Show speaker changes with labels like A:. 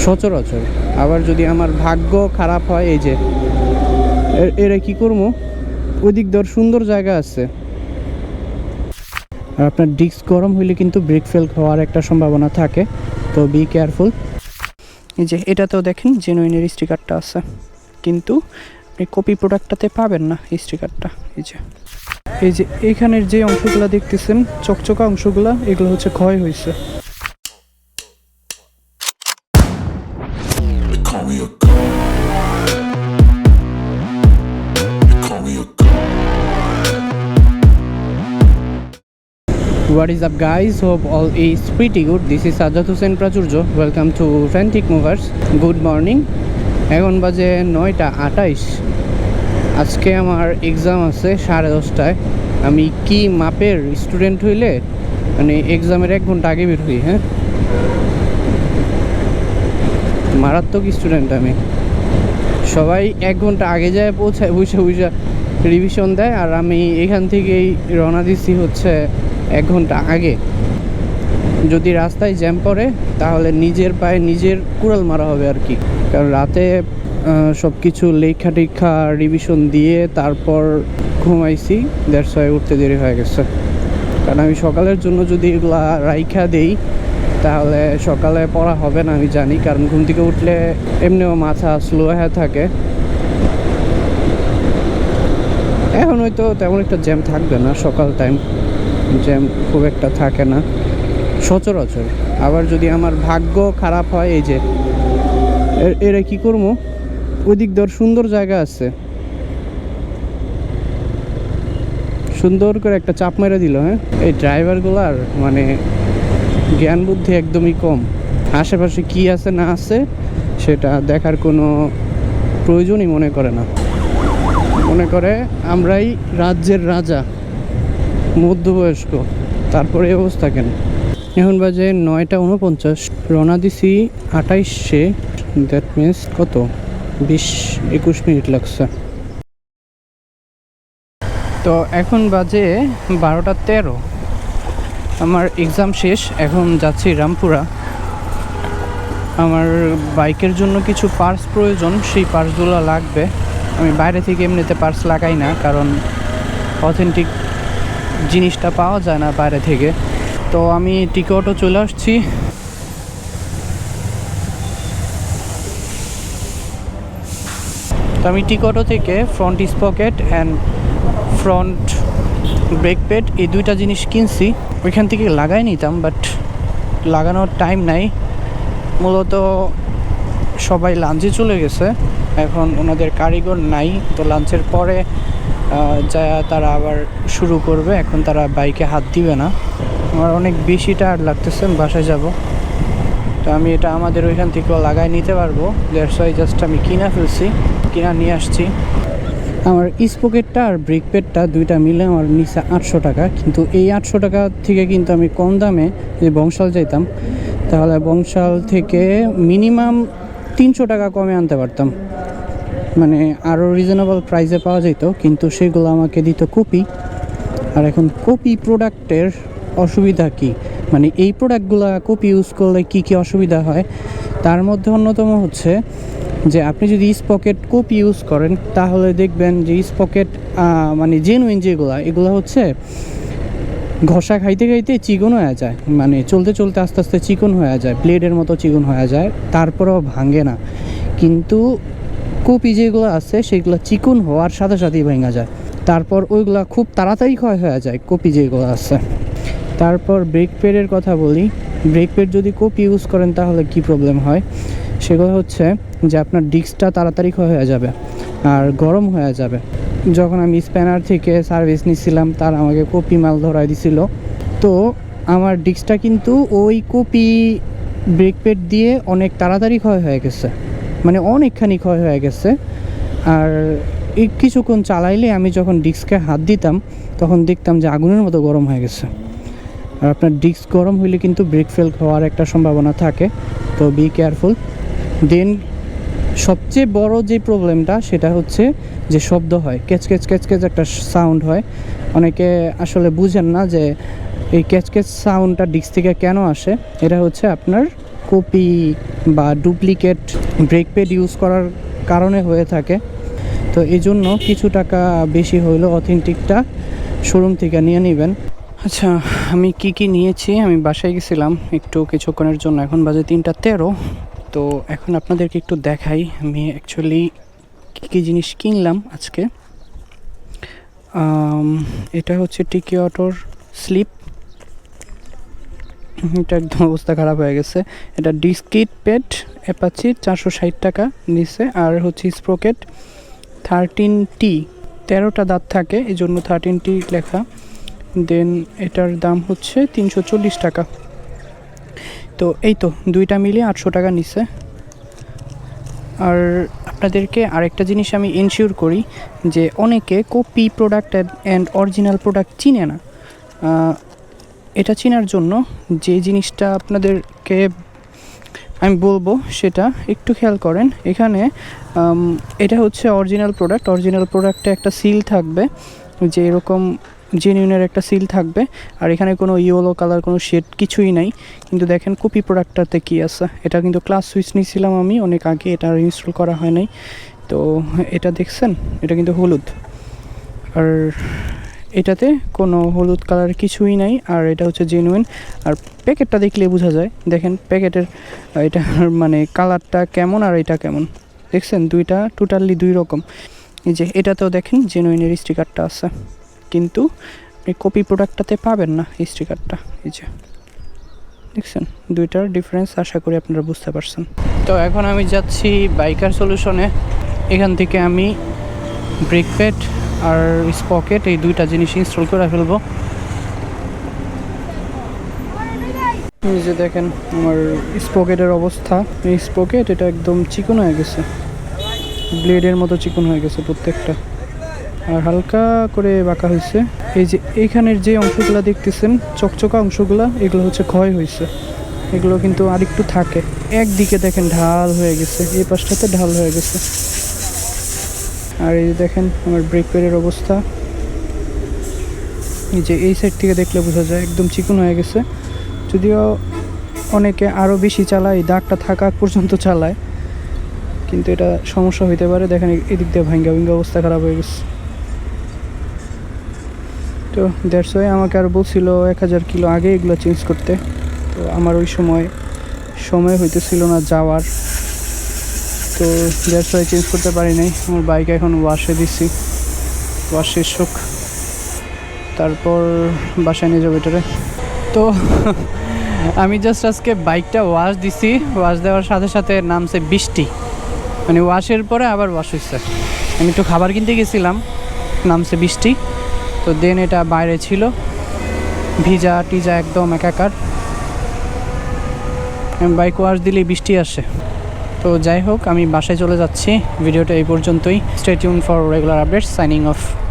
A: সচরাচর। আবার যদি আমার ভাগ্য খারাপ হয়, এই যে এরা কি করবো, ওই দিক ধর সুন্দর জায়গা আছে। আর আপনার ডিস্ক গরম হইলে কিন্তু ব্রেক ফেল হওয়ার একটা সম্ভাবনা থাকে, তো বি কেয়ারফুল। এই যে এটাতেও দেখেন জেনুইনের স্টিকারটা আছে, কিন্তু আপনি কপি প্রোডাক্টটাতে পাবেন না এই স্টিকারটা। এই যে এইখানের যে অংশগুলো দেখতেছেন চকচকা অংশগুলো, এগুলো হচ্ছে ক্ষয় হয়েছে। What is up guys, hope all is pretty good. This is Sajjad Hussain Prachurjo. Welcome to Frantic Movers. Good morning. এখন বাজে 9:28। আজকে আমার এক্সাম আছে 10:30টায়। আমি কি মাপের স্টুডেন্ট হইলে মানে এক্সামের 1 ঘন্টা আগে বের হই। হ্যাঁ, মারাত্মক স্টুডেন্ট আমি। সবাই 1 ঘন্টা আগে যায়, পৌঁছায়, বসে রিভিশন দেয়, আর আমি এখান থেকেই রওনা দিচ্ছি হচ্ছে 1 ঘন্টা আগে। যদি রাস্তায় জ্যাম পড়ে তাহলে নিজের পায়ে নিজের কুড়াল মারা হবে আর কি। কারণ রাতে সব কিছু লেখা টেখা রিভিশন দিয়ে তারপর ঘুমাইছি, দ্যাটস ওয়াই উঠতে দেরি হয়ে গেছে। কারণ আমি সকালের জন্য যদি এগুলা রাইখা দেই তাহলে সকালে পড়া হবে না, আমি জানি। কারণ ঘুম থেকে উঠলে এমনিও মাথা স্লো হয়ে থাকে। এখন হয়তো তেমন একটা জ্যাম থাকবে না, সকাল টাইম জ্যাম খুব একটা থাকে না সচরাচর। আবার যদি আমার ভাগ্য খারাপ হয়, এই যে এরা কি করবো, ওই দিক ধর সুন্দর জায়গা আছে, সুন্দর করে একটা চাপ মেরে দিল। হ্যাঁ, এই ড্রাইভারগুলার মানে জ্ঞান বুদ্ধি একদমই কম। আশেপাশে কি আছে না আছে সেটা দেখার কোনো প্রয়োজনই মনে করে না। মনে করে আমরাই রাজ্যের রাজা, মধ্যবয়স্ক, তারপরে এই অবস্থা কেন। এখন বাজে 9:49, রওনা দিছি 28-এ, দ্যাট মিনস কত 20-21 মিনিট লাগছে। তো এখন বাজে 12:13। আমার এক্সাম শেষ, এখন যাচ্ছি রামপুরা। আমার বাইকের জন্য কিছু পার্টস প্রয়োজন, সেই পার্টসগুলো লাগবে। আমি বাইরে থেকে এমনিতে পার্টস লাগাই না, কারণ অথেন্টিক জিনিসটা পাওয়া যায় না বাইরে থেকে। তো আমি টিকটও চলে আসছি। তো আমি টিকটও থেকে front sprocket and front brake pad এই দুইটা জিনিস কিনছি। ওইখান থেকে লাগাই নিতাম, বাট লাগানোর টাইম নাই। মূলত সবাই লাঞ্চে চলে গেছে, এখন ওনাদের কারিগর নাই। তো লাঞ্চের পরে যা তারা আবার শুরু করবে, এখন তারা বাইকে হাত দিবে না। আমার অনেক বেশি টায়ার্ড লাগতেছে, বাসায় যাব। তো আমি এটা আমাদের ওইখান থেকেও লাগাই নিতে পারবো, দ্যাটস ওয়াই জাস্ট আমি কিনা নিয়ে আসছি। আমার স্পকেটটা আর ব্রেক প্যাডটা দুইটা মিলে আমার নিচে 800 টাকা। কিন্তু এই 800 টাকা থেকে কিন্তু আমি কম দামে যদি বংশাল যাইতাম তাহলে বংশাল থেকে মিনিমাম 300 টাকা কমে আনতে পারতাম, মানে আরও রিজনেবল প্রাইসে পাওয়া যেত। কিন্তু সেগুলো আমাকে দিত কপি। আর এখন কপি প্রোডাক্টের অসুবিধা কি, মানে এই প্রোডাক্টগুলো কপি ইউজ করলে কি কি অসুবিধা হয়, তার মধ্যে অন্যতম হচ্ছে যে আপনি যদি স্পকেট কপি ইউজ করেন তাহলে দেখবেন যে স্পকেট মানে জেনুইন যেগুলো, এগুলো হচ্ছে ঘষা খাইতে খাইতে চিকন হয়ে যায়, মানে চলতে চলতে আস্তে আস্তে চিকন হয়ে যায়, ব্লেডের মতো চিকন হয়ে যায়, তারপরেও ভাঙে না। কিন্তু কপি যেগুলো আছে সেগুলো চিকন হওয়ার সাথে সাথেই ভেঙে যায়, তারপর ওইগুলো খুব তাড়াতাড়ি ক্ষয় হয়ে যায় কপি যেগুলো আছে। তারপর ব্রেক প্যাডের কথা বলি। ব্রেক প্যাড যদি কপি ইউজ করেন তাহলে কি প্রবলেম হয়, সেগুলো হচ্ছে যে আপনার ডিস্কটা তাড়াতাড়ি ক্ষয় হয়ে যাবে আর গরম হয়ে যাবে। যখন আমি স্প্যানার থেকে সার্ভিস নিছিলাম তার আমাকে কপি মাল ধরাই দিছিল, তো আমার ডিস্কটা কিন্তু ওই কপি ব্রেক প্যাড দিয়ে অনেক তাড়াতাড়ি ক্ষয় হয়ে গেছে, মানে অনেকখানি ক্ষয় হয়ে গেছে। আর এই কিছুক্ষণ চালাইলে আমি যখন ডিস্কে হাত দিতাম তখন দেখতাম যে আগুনের মতো গরম হয়ে গেছে। আর আপনার ডিস্ক গরম হইলে কিন্তু ব্রেক ফেল হওয়ার একটা সম্ভাবনা থাকে, তো বি কেয়ারফুল। দেন সবচেয়ে বড় যে প্রবলেমটা সেটা হচ্ছে যে শব্দ হয়, ক্যাচ ক্যাচ ক্যাচ ক্যাচ একটা সাউন্ড হয়। অনেকে আসলে বুঝেন না যে এই ক্যাচ ক্যাচ সাউন্ডটা ডিস্ক থেকে কেন আসে। এটা হচ্ছে আপনার কপি বা ডুপ্লিকেট ব্রেক প্যাড ইউজ করার কারণে হয়ে থাকে। তো এই জন্য কিছু টাকা বেশি হইলেও অথেন্টিকটা শোরুম থেকে নিয়ে নেবেন। আচ্ছা, আমি কি নিয়েছি, আমি বাসায় গেছিলাম একটু কিছুক্ষণের জন্য, এখন বাজে 3:13। তো এখন আপনাদেরকে একটু দেখাই আমি অ্যাকচুয়ালি কী জিনিস কিনলাম আজকে। এটা হচ্ছে টিকি অটোর স্লিপ, এটা একদম অবস্থা খারাপ হয়ে গেছে। এটা ডিস্কিট প্যাড অ্যাপাচি 460 টাকা নিচ্ছে। আর হচ্ছে স্প্রকেট 13T, 13টা দাঁত থাকে এই জন্য 13T লেখা। দেন এটার দাম হচ্ছে 340 টাকা। তো এই তো দুইটা মিলিয়ে 800 টাকা নিচ্ছে। আর আপনাদেরকে আরেকটা জিনিস আমি এনশিওর করি যে অনেকে copy product and original product চিনে না। এটা চেনার জন্য যে জিনিসটা আপনাদেরকে আমি বলবো সেটা একটু খেয়াল করেন। এখানে এটা হচ্ছে অরিজিনাল প্রোডাক্টে একটা সিল থাকবে, যে এরকম জেনুইনের একটা সিল থাকবে। আর এখানে কোনো ইয়েলো কালার কোনো শেড কিছুই নাই। কিন্তু দেখেন কপি প্রোডাক্টটাতে কী আছে। এটা কিন্তু ক্লাস সুইচ নিয়েছিলাম আমি অনেক আগে, এটা ইনস্টল করা হয় নাই। তো এটা দেখছেন, এটা কিন্তু হলুদ, আর এটাতে কোনো হলুদ কালার কিছুই নাই। আর এটা হচ্ছে জেনুইন। আর প্যাকেটটা দেখলে বোঝা যায়, দেখেন প্যাকেটের এটা মানে কালারটা কেমন আর এটা কেমন, দেখছেন দুইটা টোটালি দুই রকম। এই যে এটাতেও দেখেন জেনুইনের স্টিকারটা আছে, কিন্তু এই কপি প্রোডাক্টটাতে পাবেন না এই স্টিকারটা। এই যে দেখছেন দুইটার ডিফারেন্স, আশা করি আপনারা বুঝতে পারছেন। তো এখন আমি যাচ্ছি বাইকার সলিউশনে। এখান থেকে আমি ব্রেক প্যাড আর স্পকেট এই দুইটা জিনিস ইনস্টল করে ফেলবো। এই যে দেখেন আমার স্পকেটের অবস্থা। এই স্পকেট এটা একদম চিকন হয়ে গেছে, ব্লেডের মতো চিকন হয়ে গেছে প্রত্যেকটা, আর হালকা করে বাঁকা হয়েছে। এই যে এইখানের যে অংশগুলো দেখতেছেন চকচকা অংশগুলো, এগুলো হচ্ছে ক্ষয় হয়েছে, এগুলো কিন্তু আরেকটু থাকে। একদিকে দেখেন ঢাল হয়ে গেছে, এই পাশটাতে ঢাল হয়ে গেছে। আর এই যে দেখেন আমার ব্রেক প্যাডের অবস্থা, এই যে এই সাইড থেকে দেখলে বোঝা যায় একদম চিকন হয়ে গেছে। যদিও অনেকে আরও বেশি চালায়, দাগটা থাকা পর্যন্ত চালায়, কিন্তু এটা সমস্যা হইতে পারে। দেখেন এদিক দিয়ে ভাঙ্গা অবস্থা খারাপ হয়ে গেছে। তো দ্যাটস ওয়াই আমাকে আর বলছিল 1000 কিলো আগে এগুলো চেঞ্জ করতে। তো আমার ওই সময় হইতেছিল না যাওয়ার, তো দ্যাটস ওয়াই চেঞ্জ করতে পারি নাই। আমার বাইক এখন ওয়াশে দিচ্ছি, ওয়াশ শেষ হোক তারপর বাসায় নিয়ে যাবো এটারে। তো আমি জাস্ট আজকে বাইকটা ওয়াশ দিছি, ওয়াশ দেওয়ার সাথে সাথে নামছে বৃষ্টি, মানে ওয়াশের পরে আবার ওয়াশ হয়েছে। আমি একটু খাবার কিনতে গেছিলাম, নামছে বৃষ্টি। তো দেন এটা বাইরে ছিল ভিজা টিজা একদম একাকার। বাইক ওয়াশ দিলেই বৃষ্টি আসে। তো যাই হোক, আমি বাসায় চলে যাচ্ছি। ভিডিওটা এই পর্যন্তই। Stay tune for regular updates. Signing off.